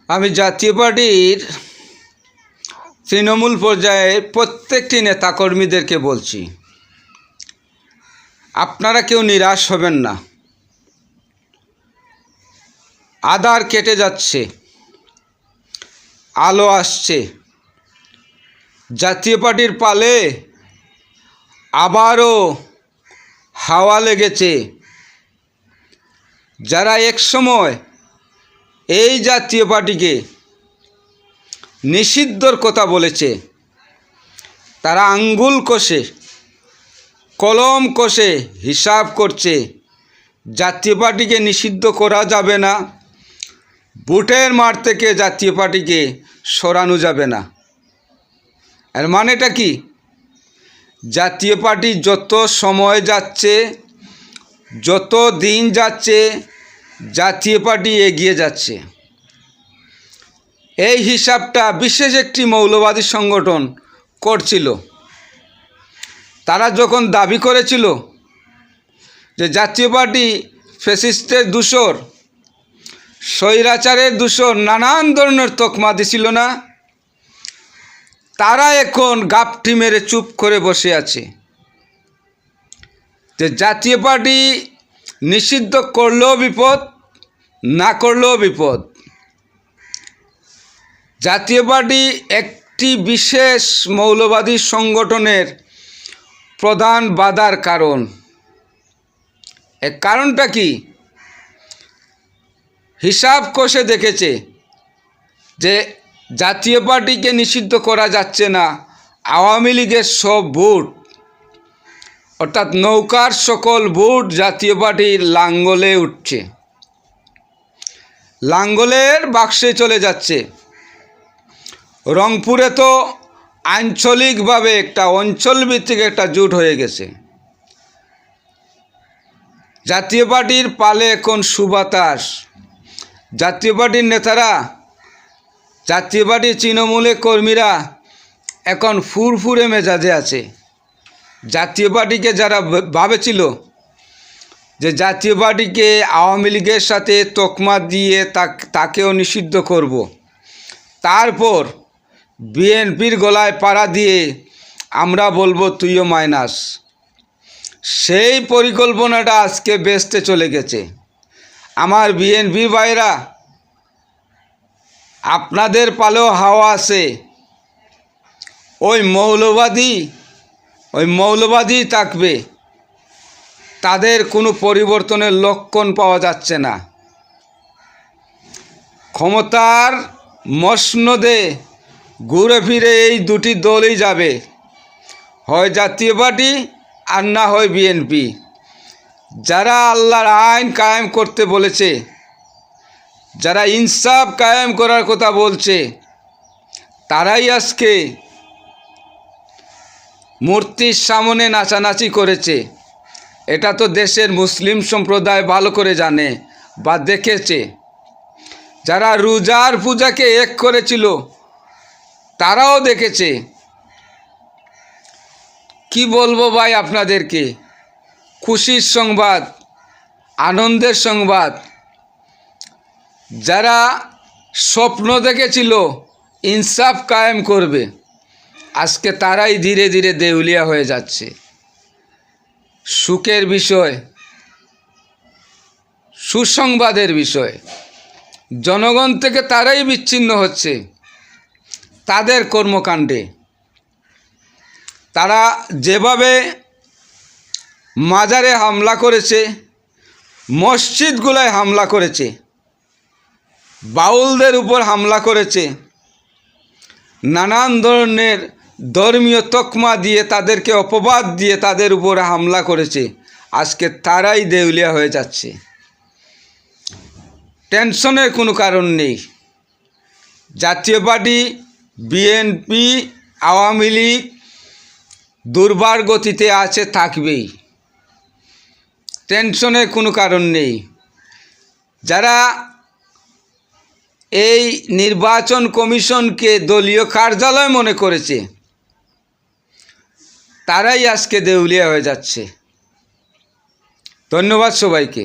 আমি জাতীয় পার্টির তৃণমূল পর্যায়ে প্রত্যেকটি নেতাকর্মীদেরকে বলছি, আপনারা কেউ নিরাশ হবেন না। আঁধার কেটে যাচ্ছে, আলো আসছে। জাতীয় পার্টির পালে আবারও হাওয়া লেগেছে। যারা একসময় এই জাতীয় পার্টিকে নিষিদ্ধর কথা বলেছে, তারা আঙ্গুল কষে কলম কষে হিসাব করছে জাতীয় পার্টিকে নিষিদ্ধ করা যাবে না, ভোটের মাঠ থেকে জাতীয় পার্টিকে সরানো যাবে না। এর মানেটা কি? জাতীয় পার্টি যত সময় যাচ্ছে, যত দিন যাচ্ছে, জাতীয় পার্টি এগিয়ে যাচ্ছে। এই হিসাবটা বিশেষ একটি মৌলবাদী সংগঠন করছিল। তারা যখন দাবি করেছিল যে জাতীয় পার্টি ফ্যাসিস্টের দূষর, স্বৈরাচারের দূষর, নানান ধরনের তকমা দিছিল না, তারা এখন গাপটি মেরে চুপ করে বসে আছে যে জাতীয় পার্টি নিষিদ্ধ করলেও বিপদ, না করলেও বিপদ। জাতীয় পার্টি একটি বিশেষ মৌলবাদী সংগঠনের প্রধান বাধার কারণ। এর কারণটা কি? হিসাব কষে দেখেছে যে জাতীয় পার্টিকে নিষিদ্ধ করা যাচ্ছে না, আওয়ামী লীগের সব ভোট, অর্থাৎ নৌকার সকল ভোট জাতীয় পার্টির লাঙ্গলে উঠছে, লাঙ্গলের বাক্সে চলে যাচ্ছে। রংপুরে তো আঞ্চলিকভাবে একটা অঞ্চলভিত্তিক একটা জোট হয়ে গেছে। জাতীয় পার্টির পালে এখন সুবাতাস। জাতীয় পার্টির নেতারা, জাতীয় পার্টির তৃণমূলের কর্মীরা এখন ফুরফুরে মেজাজে আছে। জাতীয় পার্টিকে যারা ভাবেছিল যে জাতীয় পার্টিকে আওয়ামী লীগের সাথে তকমা দিয়ে তাকেও নিষিদ্ধ করব, তারপর বিএনপির গলায় পাড়া দিয়ে আমরা বলবো তুইও মাইনাস, সেই পরিকল্পনাটা আজকে বেস্টে চলে গেছে। আমার বিএনপি ভাইরা, আপনাদের পালেও হাওয়া আছে। ওই মৌলবাদী থাকবে, তাদের কোনো পরিবর্তনের লক্ষণ পাওয়া যাচ্ছে না। ক্ষমতার মসনদে ঘুরে ফিরে এই দুটি দলই যাবে, হয় জাতীয় পার্টি আর না হয় বিএনপি। যারা আল্লাহর আইন কায়েম করতে বলেছে, যারা ইনসাফ কায়েম করার কথা বলছে, তারাই আজকে মূর্তির সামনে নাচানাচি করেছে। এটা তো দেশের মুসলিম সম্প্রদায় ভালো করে জানে বা দেখেছে। যারা রোজার পূজাকে এক করেছিল, তারাও দেখেছে। কি বলবো ভাই আপনাদেরকে, খুশির সংবাদ, আনন্দের সংবাদ। যারা স্বপ্ন দেখেছিল ইনসাফ কায়েম করবে, আজকে তারাই ধীরে ধীরে দেউলিয়া হয়ে যাচ্ছে। সুখের বিষয়, সুসংবাদের বিষয়, জনগণ থেকে তারাই বিচ্ছিন্ন হচ্ছে তাদের কর্মকাণ্ডে। তারা যেভাবে মাজারে হামলা করেছে, মসজিদগুলোয় হামলা করেছে, বাউলদের উপর হামলা করেছে, নানান ধরনের ধর্মীয় তকমা দিয়ে তাদেরকে অপবাদ দিয়ে তাদের উপর হামলা করেছে, আজকে তারাই দেউলিয়া হয়ে যাচ্ছে। টেনশনের কোনো কারণ নেই। জাতীয় পার্টি, বিএনপি, আওয়ামী লীগ দুর্বার গতিতে আছে, থাকবেই। টেনশনের কোনো কারণ নেই। যারা এই নির্বাচন কমিশনকে দলীয় কার্যালয় মনে করেছে, তারাই আজকে দেউলিয়া হয়ে যাচ্ছে। ধন্যবাদ সবাইকে।